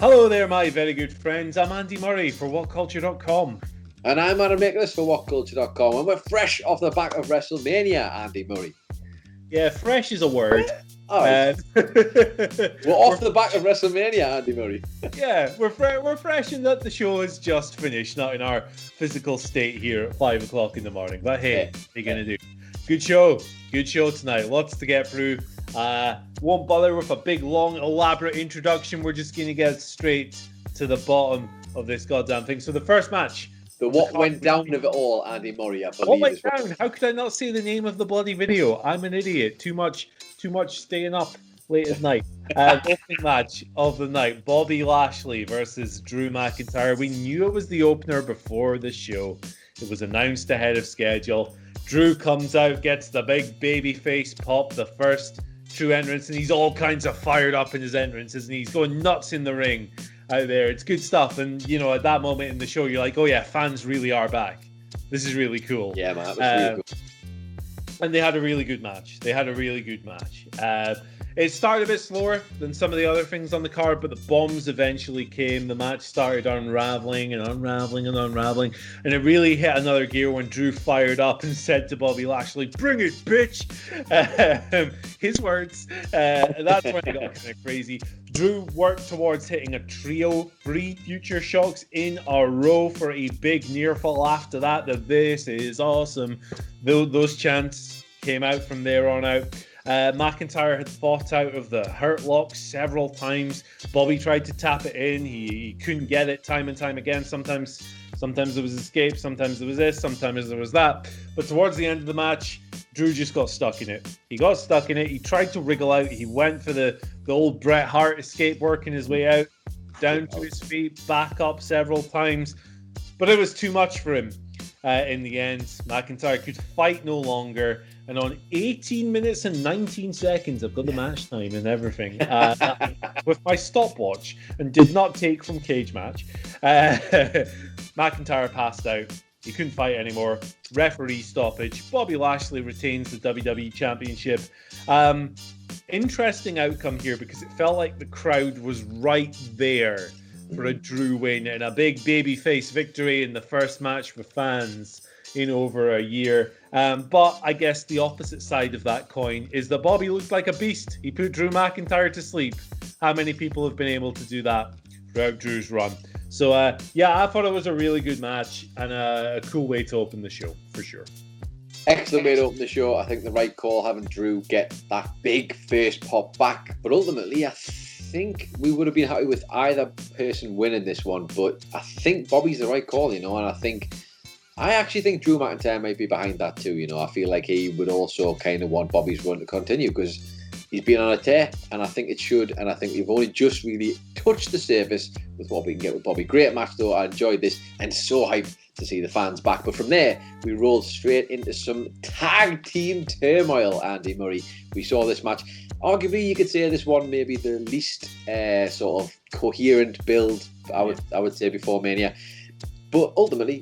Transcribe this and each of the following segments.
Hello there, my very good friends. I'm Andy Murray for WhatCulture.com. And I'm Adam Nicholas for WhatCulture.com. And we're fresh off the back of WrestleMania, Andy Murray. Yeah, fresh is a word. We're off the back of WrestleMania, Andy Murray. Yeah, we're fresh in that the show is just finished, not in our physical state here at 5 o'clock in the morning. But hey, what are you going to do? Good show tonight. Lots to get through. Won't bother with a big, long, elaborate introduction. We're just going to get straight to the bottom of this goddamn thing. So the first match. What went down of it all, Andy Murray, I believe. What went down? How could I not say the name of the bloody video? I'm an idiot. Too much staying up late at night. Opening match of the night. Bobby Lashley versus Drew McIntyre. We knew it was the opener before the show. It was announced ahead of schedule. Drew comes out, gets the big baby face pop, the first true entrance, and he's all kinds of fired up in his entrances, and he's going nuts in the ring out there. It's good stuff. And, you know, at that moment in the show, you're like, oh yeah, fans really are back. This is really cool. Yeah, man, that was really cool. And they had a really good match. It started a bit slower than some of the other things on the card, but the bombs eventually came. The match started unraveling. And it really hit another gear when Drew fired up and said to Bobby Lashley, "Bring it, bitch!" His words. That's when it got kind of crazy. Drew worked towards hitting a trio, 3 future shocks in a row for a big near fall after that. This is awesome. Those chants came out from there on out. McIntyre had fought out of the Hurt Lock several times. Bobby tried to tap it in. He couldn't get it time and time again. Sometimes it was escape. Sometimes it was this. Sometimes it was that. But towards the end of the match, Drew just got stuck in it. He tried to wriggle out. He went for the old Bret Hart escape, working his way out, down to his feet, back up several times. But it was too much for him. In the end, McIntyre could fight no longer. And on 18 minutes and 19 seconds, I've got the match time and everything, with my stopwatch, and did not take from Cage Match. McIntyre passed out. He couldn't fight anymore. Referee stoppage. Bobby Lashley retains the WWE Championship. Interesting outcome here, because it felt like the crowd was right there for a Drew win and a big babyface victory in the first match with fans in over a year. But I guess the opposite side of that coin is that Bobby looked like a beast. He put Drew McIntyre to sleep. How many people have been able to do that throughout Drew's run? So, I thought it was a really good match and a cool way to open the show, for sure. Excellent way to open the show. I think the right call, having Drew get that big face pop back. But ultimately, I think we would have been happy with either person winning this one. But I think Bobby's the right call, and I actually think Drew McIntyre might be behind that too. I feel like he would also kind of want Bobby's run to continue, because he's been on a tear, and I think it should. And I think we've only just really touched the surface with what we can get with Bobby. Great match though. I enjoyed this, and so hyped to see the fans back. But from there, we rolled straight into some tag team turmoil, Andy Murray. We saw this match. Arguably, you could say this one maybe the least sort of coherent build, I would say, before Mania. But ultimately,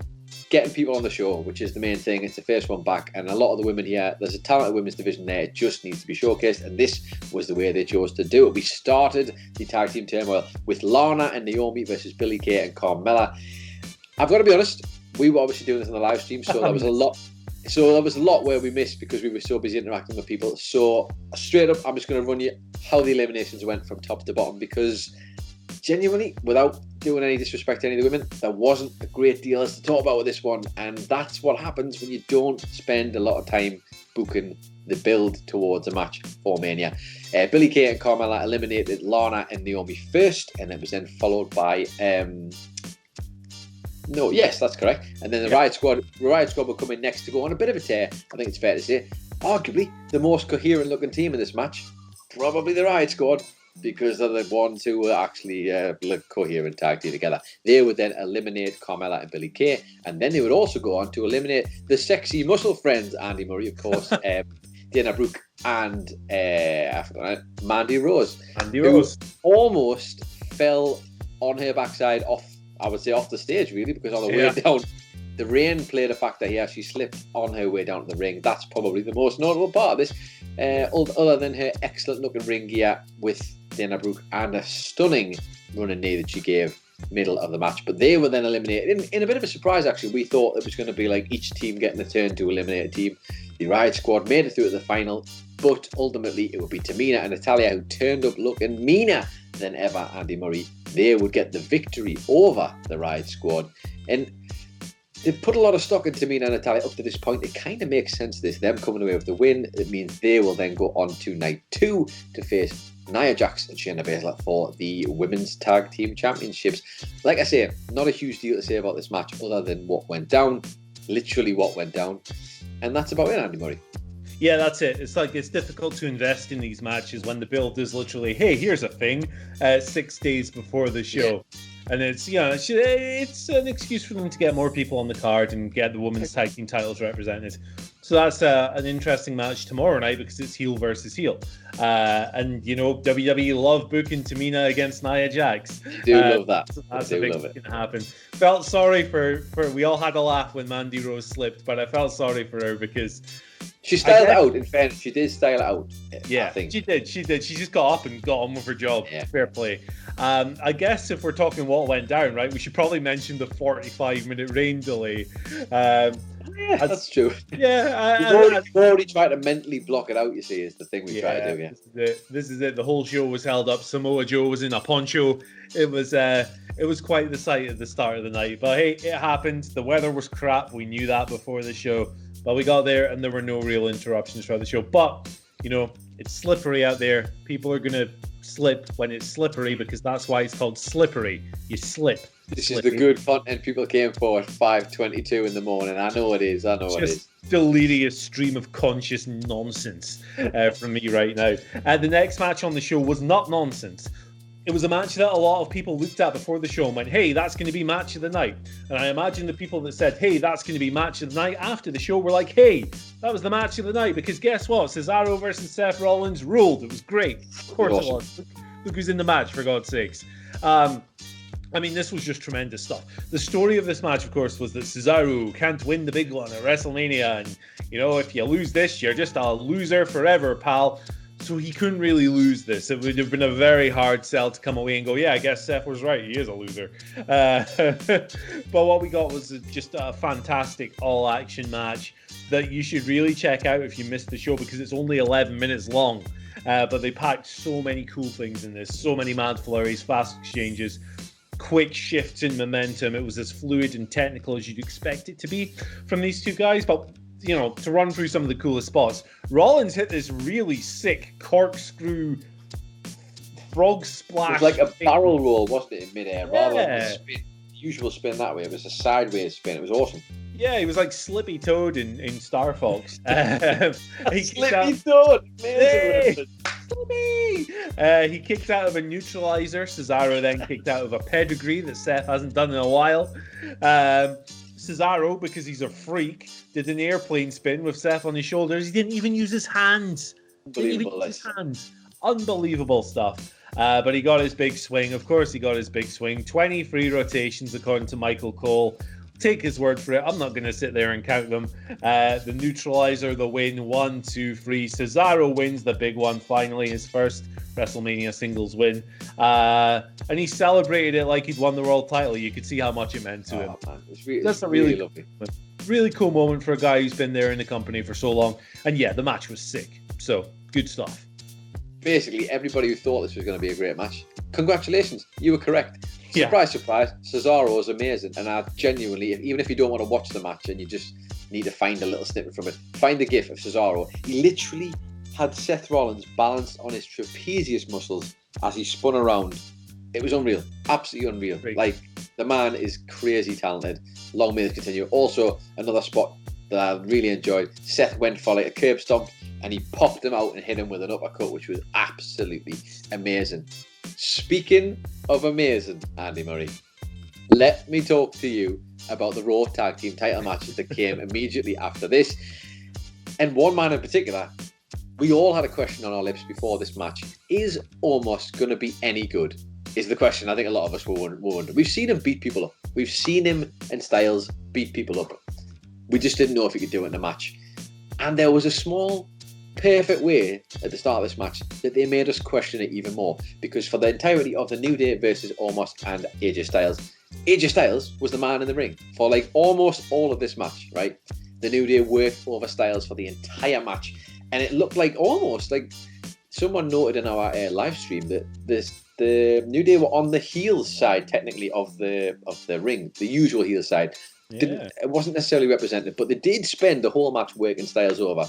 getting people on the show, which is the main thing. It's the first one back, and a lot of the women here, there's a talented women's division there. It just needs to be showcased, and this was the way they chose to do it. We started the tag team turmoil with Lana and Naomi versus Billie Kay and Carmella. I've got to be honest, we were obviously doing this on the live stream, so there was a lot. So there was a lot where we missed because we were so busy interacting with people. So straight up, I'm just going to run you how the eliminations went from top to bottom, because genuinely, without doing any disrespect to any of the women, there wasn't a great deal else to talk about with this one. And that's what happens when you don't spend a lot of time booking the build towards a match for Mania. Billie Kay and Carmella eliminated Lana and Naomi first, and it was then followed by... yes, that's correct. And then the Riot Squad will come in next to go on a bit of a tear. I think it's fair to say, arguably the most coherent looking team in this match, probably the Riot Squad, because they're the ones who were actually coherent tag team together. They would then eliminate Carmella and Billie Kay, and then they would also go on to eliminate the sexy muscle friends, Andy Murray, of course, Dana Brooke and Mandy Rose. Who almost fell on her backside off the stage, really, because on the way down, the rain played a factor here. She slipped on her way down to the ring. That's probably the most notable part of this, other than her excellent looking ring gear with Dana Brooke, and a stunning running knee that she gave middle of the match. But they were then eliminated in a bit of a surprise, actually. We thought it was going to be like each team getting a turn to eliminate a team. The Riot Squad made it through to the final, but ultimately it would be Tamina and Natalya who turned up looking meaner than ever. Andy Murray, they would get the victory over the Riot Squad. And they've put a lot of stock in Tamina and Natalya up to this point. It kind of makes sense, them coming away with the win. It means they will then go on to night 2 to face Nia Jax and Shayna Baszler for the Women's Tag Team Championships. Like I say, not a huge deal to say about this match other than what went down. Literally what went down. And that's about it, Andy Murray. Yeah, that's it. It's like it's difficult to invest in these matches when the build is literally, hey, here's a thing, 6 days before the show. Yeah. And it's, it's an excuse for them to get more people on the card and get the women's tag team titles represented. So that's an interesting match tomorrow night because it's heel versus heel. And, WWE love booking Tamina against Nia Jax. You do love that. So that's a big thing going to happen. Felt sorry for, we all had a laugh when Mandy Rose slipped, but I felt sorry for her because she styled it out. In fairness, she did style it out. Yeah, I think. She did. She just got up and got on with her job. Yeah. Fair play. I guess if we're talking what went down, right, we should probably mention the 45-minute rain delay. Yeah, that's true. Yeah, we've already tried to mentally block it out. You see, is the thing we try to do. Yeah, this is it. The whole show was held up. Samoa Joe was in a poncho. It was quite the sight at the start of the night. But hey, it happened. The weather was crap. We knew that before the show. But we got there and there were no real interruptions throughout the show. But, it's slippery out there. People are going to slip when it's slippery because that's why it's called slippery. You slip. This is the good content people came for at 5:22 in the morning. I know it is. Just delirious stream of conscious nonsense from me right now. The next match on the show was not nonsense. It was a match that a lot of people looked at before the show and went, hey, that's going to be match of the night. And I imagine the people that said, hey, that's going to be match of the night after the show were like, hey, that was the match of the night. Because guess what? Cesaro versus Seth Rollins ruled. It was great. Of course it was. Look who's in the match, for God's sakes. This was just tremendous stuff. The story of this match, of course, was that Cesaro can't win the big one at WrestleMania. And, if you lose this, you're just a loser forever, pal. So he couldn't really lose this. It would have been a very hard sell to come away and go, yeah, I guess Seth was right. He is a loser. But what we got was just a fantastic all-action match that you should really check out if you missed the show because it's only 11 minutes long. But they packed so many cool things in this. So many mad flurries, fast exchanges, quick shifts in momentum. It was as fluid and technical as you'd expect it to be from these two guys. But to run through some of the coolest spots, Rollins hit this really sick corkscrew frog splash. It was like a barrel roll, wasn't it, in midair? Rather than the usual spin that way. It was a sideways spin. It was awesome. Yeah, he was like Slippy Toad in Star Fox. Slippy Toad! Hey! He kicked out of a neutralizer. Cesaro then kicked out of a pedigree that Seth hasn't done in a while. Cesaro, because he's a freak, did an airplane spin with Seth on his shoulders. He didn't even use his hands. Unbelievable stuff. But he got his big swing. Of course, he got his big swing. 20 free rotations, according to Michael Cole. Take his word for it. I'm not going to sit there and count them. The neutralizer, the win, 1, 2, 3. Cesaro wins the big one, finally, his first WrestleMania singles win. And he celebrated it like he'd won the world title. You could see how much it meant to him. Man. That's a really lovely. Really cool moment for a guy who's been there in the company for so long. And yeah, the match was sick. So, good stuff. Basically, everybody who thought this was going to be a great match, congratulations, you were correct. Yeah. Surprise, surprise, Cesaro is amazing. And I genuinely, even if you don't want to watch the match and you just need to find a little snippet from it, find the gif of Cesaro. He literally had Seth Rollins balanced on his trapezius muscles as he spun around. It was unreal. Absolutely unreal. Great. Like, the man is crazy talented. Long may this continue. Also, another spot that I really enjoyed. Seth went for like a curb stomp and he popped him out and hit him with an uppercut, which was absolutely amazing. Speaking of amazing, Andy Murray, let me talk to you about the Raw Tag Team title matches that came immediately after this. And one man in particular, we all had a question on our lips before this match. Is Omos going to be any good? Is the question I think a lot of us will wonder. We've seen him beat people up. We've seen him and Styles beat people up. We just didn't know if he could do it in a match. And there was a small perfect way at the start of this match that they made us question it even more. Because for the entirety of the New Day versus Omos and AJ Styles was the man in the ring for like almost all of this match, right? The New Day worked over Styles for the entire match, and it looked like almost like someone noted in our live stream that the New Day were on the heels side technically of the ring, the usual heel side. Yeah. It wasn't necessarily represented, but they did spend the whole match working Styles over.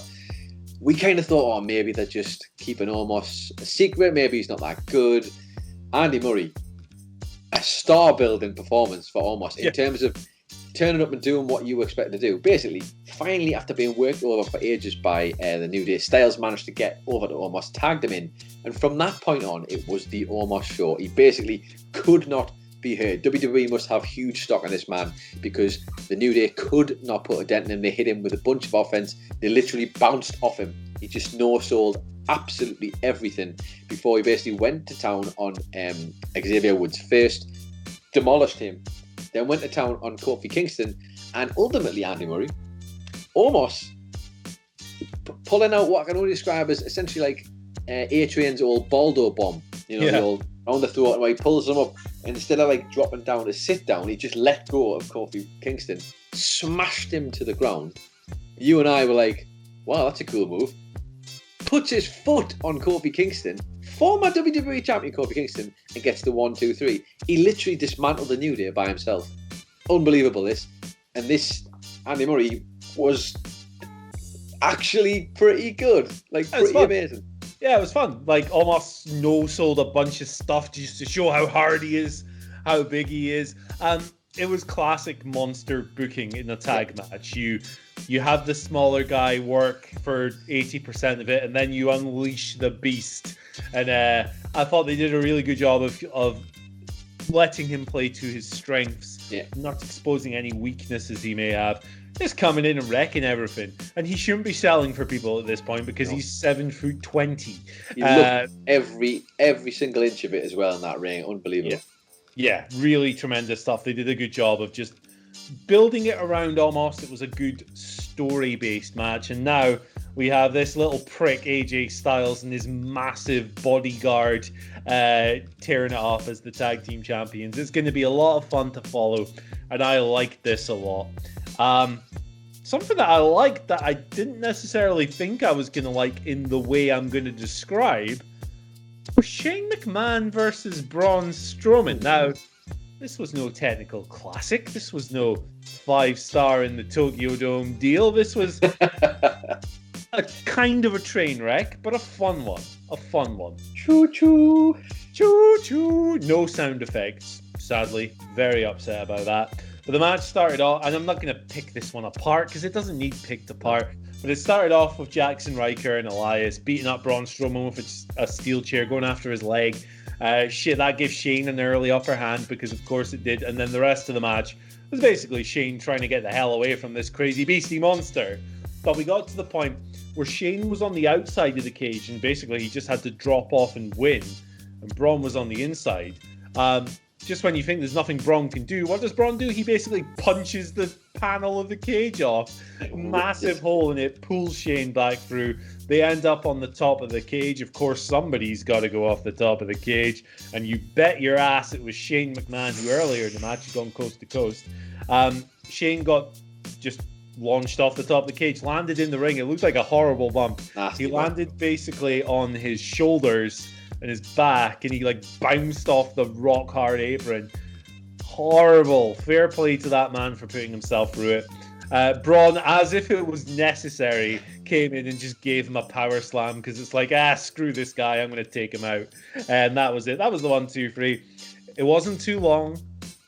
We kind of thought, oh, maybe they're just keeping Omos a secret. Maybe he's not that good. Andy Murray, a star-building performance for Omos in terms of turning up and doing what you expect to do. Basically, finally, after being worked over for ages by the New Day, Styles managed to get over to Omos, tagged him in, and from that point on, it was the Omos show. He basically could not be heard. WWE must have huge stock on this man because the New Day could not put a dent in him. They hit him with a bunch of offense. They literally bounced off him. He just no-sold absolutely everything before he basically went to town on Xavier Woods first, demolished him, then went to town on Kofi Kingston, and ultimately Andy Murray, almost pulling out what I can only describe as essentially like A-Train's old Baldo bomb, the old on the throat, where he pulls him up, and instead of like dropping down to sit down, he just let go of Kofi Kingston, smashed him to the ground. You and I were like, wow, that's a cool move. Puts his foot on Kofi Kingston, former WWE champion Kofi Kingston, and gets the 1, 2, 3. He literally dismantled the New Day by himself. Unbelievable, this. And this, Andy Murray, was actually pretty good. Like, pretty amazing. Yeah, it was fun. Like, almost no-sold a bunch of stuff just to show how hard he is, how big he is. It was classic monster booking in a tag match. You have the smaller guy work for 80% of it, and then you unleash the beast. And I thought they did a really good job of letting him play to his strengths, not exposing any weaknesses he may have. Just coming in and wrecking everything. And he shouldn't be selling for people at this point because he's 7'20". You look every single inch of it as well in that ring. Unbelievable. Yeah, really tremendous stuff. They did a good job of just building it around Omos. It was a good story-based match. And now we have this little prick, AJ Styles, and his massive bodyguard tearing it off as the tag team champions. It's going to be a lot of fun to follow. And I like this a lot. Something that I liked that I didn't necessarily think I was going to like in the way I'm going to describe was Shane McMahon versus Braun Strowman. Now, this was no technical classic. This was no 5-star in the Tokyo Dome deal. This was a kind of a train wreck, but a fun one. A fun one. Choo-choo. Choo-choo. No sound effects, sadly. Very upset about that. But the match started off, and I'm not going to pick this one apart because it doesn't need picked apart. But it started off with Jackson Riker and Elias beating up Braun Strowman with a steel chair, going after his leg. That gave Shane an early upper hand because, of course, it did. And then the rest of the match was basically Shane trying to get the hell away from this crazy beastie monster. But we got to the point where Shane was on the outside of the cage, and basically he just had to drop off and win. And Braun was on the inside. Just when you think there's nothing Braun can do, what does Braun do? He basically punches the panel of the cage off. Massive hole in it, pulls Shane back through. They end up on the top of the cage. Of course, somebody's got to go off the top of the cage. And you bet your ass it was Shane McMahon, who earlier in the match had gone coast to coast. Shane got just launched off the top of the cage, landed in the ring. It looked like a horrible bump. He landed basically on his shoulders and his back, and he like bounced off the rock hard apron. Horrible. Fair play to that man for putting himself through it. Braun, as if it was necessary, came in and just gave him a power slam because it's like, screw this guy, I'm going to take him out. And that was it. That was the 1, 2, 3. It wasn't too long.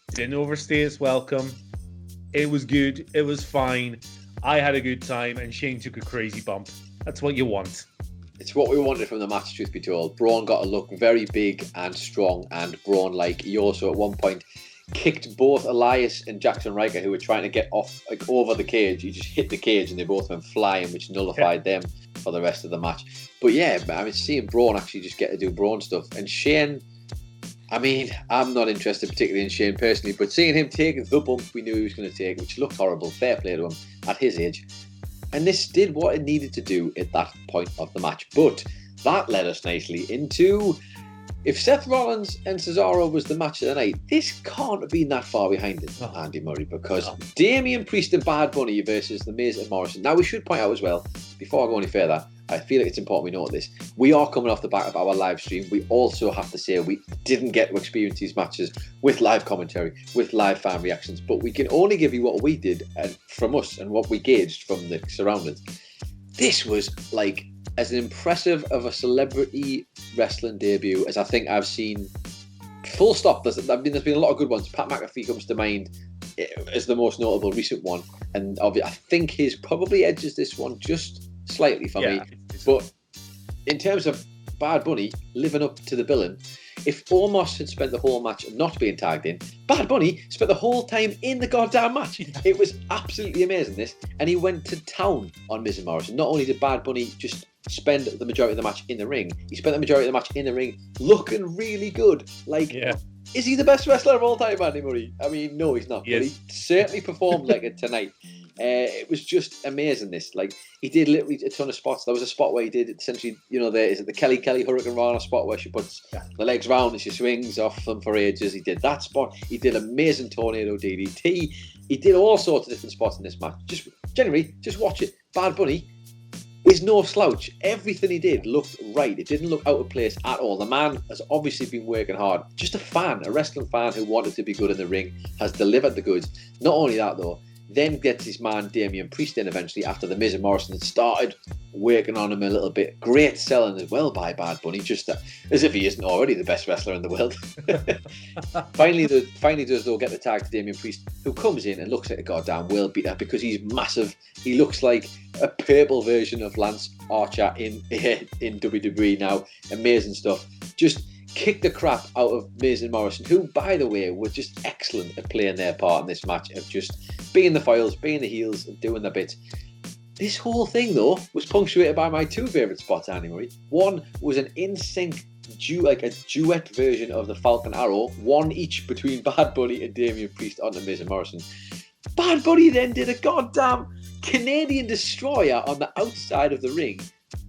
Didn't overstay its welcome. It was good. It was fine. I had a good time, and Shane took a crazy bump. That's what you want. It's what we wanted from the match, truth be told. Braun got to look very big and strong and Braun-like. He also, at one point, kicked both Elias and Jackson Riker, who were trying to get off over the cage. He just hit the cage and they both went flying, which nullified them for the rest of the match. But yeah, I mean, seeing Braun actually just get to do Braun stuff. And Shane, I mean, I'm not interested particularly in Shane personally, but seeing him take the bump we knew he was going to take, which looked horrible, fair play to him at his age. And this did what it needed to do at that point of the match. But that led us nicely into, if Seth Rollins and Cesaro was the match of the night, this can't have been that far behind it, Andy Murray, because Damian Priest and Bad Bunny versus The Miz and Morrison. Now, we should point out as well, before I go any further, I feel like it's important we note this. We are coming off the back of our live stream. We also have to say we didn't get to experience these matches with live commentary, with live fan reactions, but we can only give you what we did and from us and what we gauged from the surroundings. This was like as impressive of a celebrity wrestling debut as I think I've seen. Full stop. There's been a lot of good ones. Pat McAfee comes to mind as the most notable recent one, and I think his probably edges this one just slightly for me. But in terms of Bad Bunny living up to the billing, if Omos had spent the whole match not being tagged in, Bad Bunny spent the whole time in the goddamn match. It was absolutely amazing, this. And he went to town on Miz and Morrison. Not only did Bad Bunny just spend the majority of the match in the ring, he spent the majority of the match in the ring looking really good. Like, is he the best wrestler of all time, Andy Murray? I mean, no, he's not. Yes. But he certainly performed like it tonight. It was just amazing, this. Like, he did literally a ton of spots. There was a spot where he did essentially, is it the Kelly Hurricane Rana spot where she puts the legs round and she swings off them for ages. He did that spot. He did amazing tornado DDT. He did all sorts of different spots in this match. Just watch it. Bad Bunny is no slouch. Everything he did looked right. It didn't look out of place at all. The man has obviously been working hard. Just a wrestling fan who wanted to be good in the ring, has delivered the goods. Not only that, though, then gets his man Damian Priest in eventually after the Miz and Morrison had started working on him a little bit. Great selling as well by Bad Bunny, just as if he isn't already the best wrestler in the world. finally does though get the tag to Damian Priest, who comes in and looks like a goddamn world beater because he's massive. He looks like a purple version of Lance Archer in WWE now. Amazing stuff. Just kicked the crap out of Miz and Morrison, who, by the way, were just excellent at playing their part in this match, of just being the foils, being the heels, and doing their bit. This whole thing, though, was punctuated by my two favourite spots, Andy Murray. One was an in-sync a duet version of the Falcon Arrow, one each between Bad Bunny and Damian Priest on the Miz and Morrison. Bad Bunny then did a goddamn Canadian Destroyer on the outside of the ring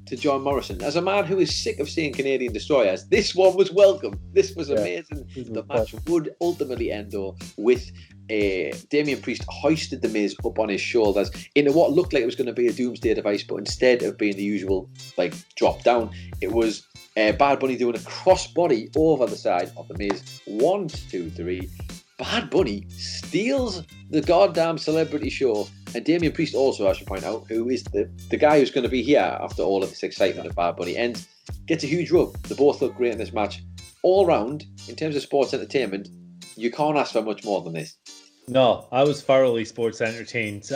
to John Morrison. As a man who is sick of seeing Canadian Destroyers, this one was welcome. This was amazing. The match would ultimately end, though, with Damian Priest hoisted the Miz up on his shoulders into what looked like it was going to be a doomsday device, but instead of being the usual drop down, it was Bad Bunny doing a crossbody over the side of the Miz. 1, 2, 3. Bad Bunny steals the goddamn celebrity show, and Damian Priest also, I should point out, who is the guy who's going to be here after all of this excitement of Bad Bunny, and gets a huge rub. They both look great in this match. All round, in terms of sports entertainment, you can't ask for much more than this. No, I was thoroughly sports entertained.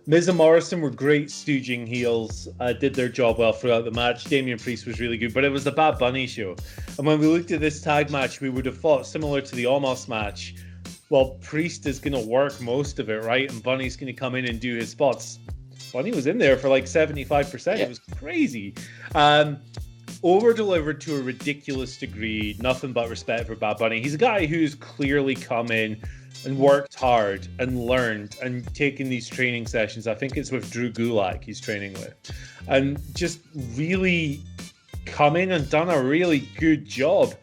Miz and Morrison were great stooging heels, did their job well throughout the match. Damian Priest was really good, but it was the Bad Bunny show. And when we looked at this tag match, we would have thought, similar to the Omos match, well, Priest is going to work most of it, right? And Bunny's going to come in and do his spots. Bunny was in there for 75%. Yeah. It was crazy. Over-delivered to a ridiculous degree. Nothing but respect for Bad Bunny. He's a guy who's clearly come in and worked hard and learned and taken these training sessions. I think it's with Drew Gulak he's training with. And just really come in and done a really good job.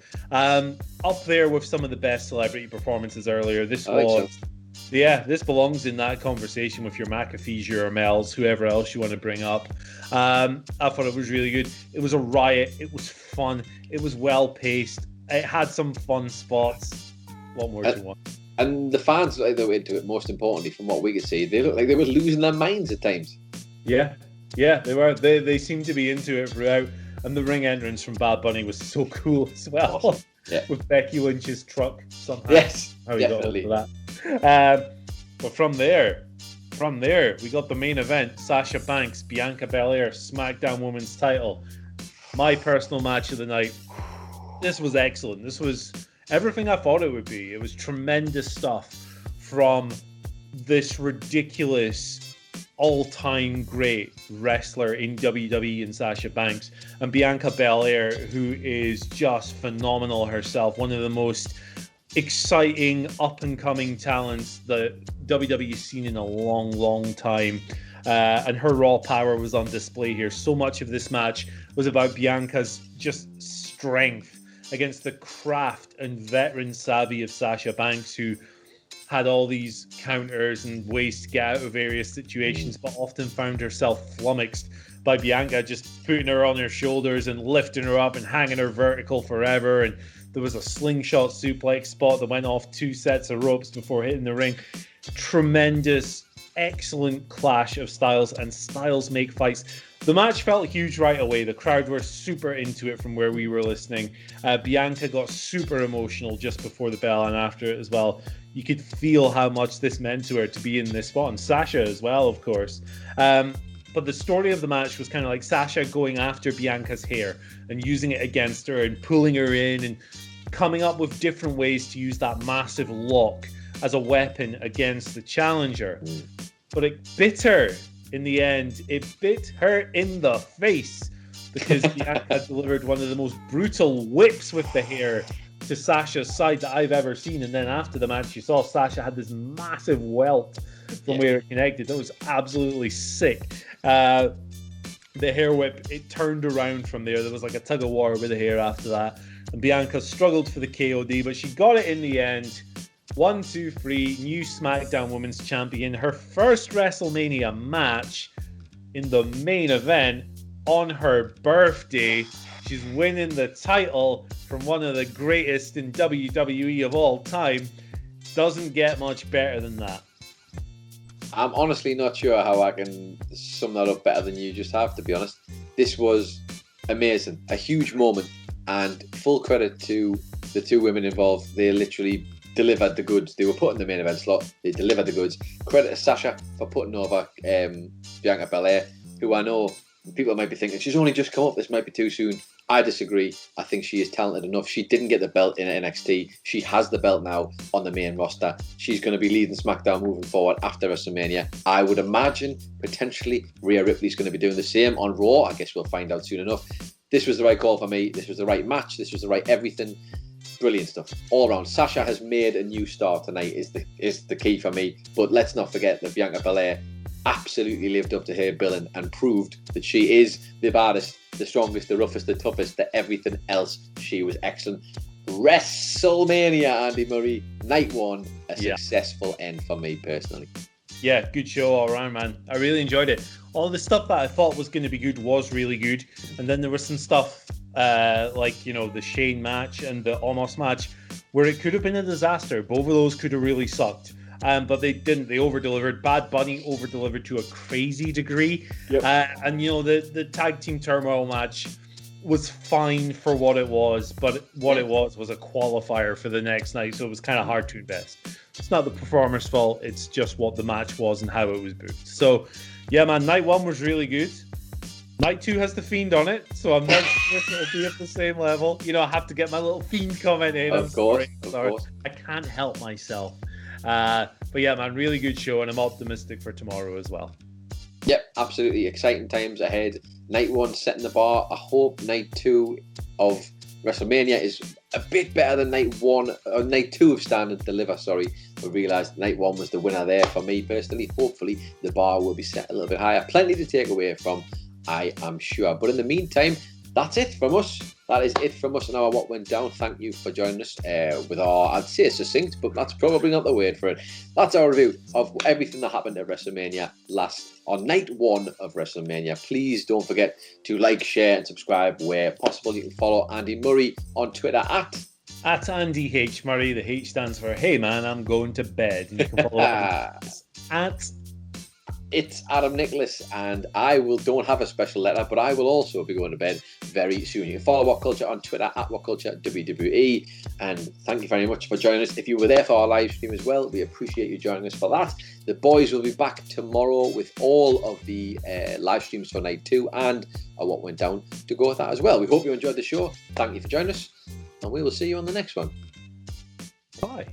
Up there with some of the best celebrity performances earlier. This belongs in that conversation with your McAfees, your Amels, whoever else you want to bring up. I thought it was really good. It was a riot. It was fun. It was well paced. It had some fun spots. What more do you want? And the fans that were into it, most importantly, from what we could see, they looked like they were losing their minds at times. Yeah, they were. They seemed to be into it throughout. And the ring entrance from Bad Bunny was so cool as well. Awesome. Yeah. With Becky Lynch's truck somehow. Yes, definitely. Got that. But from there, we got the main event: Sasha Banks, Bianca Belair, SmackDown Women's Title. My personal match of the night. This was excellent. This was everything I thought it would be. It was tremendous stuff from this ridiculous all-time great wrestler in WWE and Sasha Banks, and Bianca Belair, who is just phenomenal herself, one of the most exciting up-and-coming talents that WWE's seen in a long, long time. and her raw power was on display here. So much of this match was about Bianca's just strength against the craft and veteran savvy of Sasha Banks, who had all these counters and ways to get out of various situations, but often found herself flummoxed by Bianca just putting her on her shoulders and lifting her up and hanging her vertical forever. And there was a slingshot suplex spot that went off 2 sets of ropes before hitting the ring. Tremendous, excellent clash of styles, and styles make fights. The match felt huge right away. The crowd were super into it from where we were listening. Bianca got super emotional just before the bell and after it as well. You could feel how much this meant to her to be in this spot, and Sasha as well, of course. But the story of the match was kind of like Sasha going after Bianca's hair and using it against her and pulling her in and coming up with different ways to use that massive lock as a weapon against the challenger. But it bit her in the end. It bit her in the face because Bianca delivered one of the most brutal whips with the hair to Sasha's side that I've ever seen. And then after the match, you saw Sasha had this massive welt from where it connected. That was absolutely sick. The hair whip, it turned around from there. There was like a tug of war with the hair after that. And Bianca struggled for the KOD, but she got it in the end. 1, 2, 3, new SmackDown Women's Champion. Her first WrestleMania match in the main event on her birthday. She's winning the title from one of the greatest in WWE of all time. Doesn't get much better than that. I'm honestly not sure how I can sum that up better than you just have, to be honest. This was amazing. A huge moment, and full credit to the 2 women involved. They literally delivered the goods. They were put in the main event slot. They delivered the goods. Credit to Sasha for putting over Bianca Belair, who I know people might be thinking, she's only just come up, this might be too soon. I disagree. I think she is talented enough. She didn't get the belt in NXT. She has the belt now on the main roster. She's going to be leading SmackDown moving forward after WrestleMania. I would imagine potentially Rhea Ripley's going to be doing the same on Raw. I guess we'll find out soon enough. This was the right call for me. This was the right match. This was the right everything. Brilliant stuff all around. Sasha has made a new star tonight is the key for me. But let's not forget that Bianca Belair absolutely lived up to her billing and proved that she is the baddest, the strongest, the roughest, the toughest, the everything else. She was excellent. WrestleMania, Andy Murray, night 1, a successful end for me personally. Yeah, good show all around, man. I really enjoyed it. All the stuff that I thought was going to be good was really good. And then there was some stuff like, you know, the Shane match and the Omos match where it could have been a disaster. Both of those could have really sucked. But they didn't. They over-delivered. Bad Bunny over-delivered to a crazy degree. Yep. And, you know, the tag team turmoil match was fine for what it was, but what it was a qualifier for the next night, so it was kind of hard to invest. It's not the performer's fault. It's just what the match was and how it was booked. So, yeah, man, night 1 was really good. Night 2 has the Fiend on it, so I'm not sure if it'll be at the same level. You know, I have to get my little Fiend comment in. Of course. I can't help myself. But yeah, man, really good show, and I'm optimistic for tomorrow as well. Yep, absolutely. Exciting times ahead. Night 1 setting the bar. I hope night 2 of WrestleMania is a bit better than night 1, or night 2 of Stand and Deliver, sorry. We realised night 1 was the winner there for me personally. Hopefully the bar will be set a little bit higher. Plenty to take away from, I am sure. But in the meantime, that's it from us. That is it from us and our What Went Down. Thank you for joining us with our, I'd say succinct, but that's probably not the word for it. That's our review of everything that happened at WrestleMania on night 1 of WrestleMania. Please don't forget to like, share, and subscribe where possible. You can follow Andy Murray on Twitter at Andy H. Murray. The H stands for Hey Man, I'm going to bed. And you can follow at It's Adam Nicholas, and don't have a special letter, but I will also be going to bed very soon. You can follow What Culture on Twitter at What Culture WWE, and thank you very much for joining us. If you were there for our live stream as well, we appreciate you joining us for that. The boys will be back tomorrow with all of the live streams for night 2 and What Went Down to go with that as well. We hope you enjoyed the show. Thank you for joining us, and we will see you on the next one. Bye.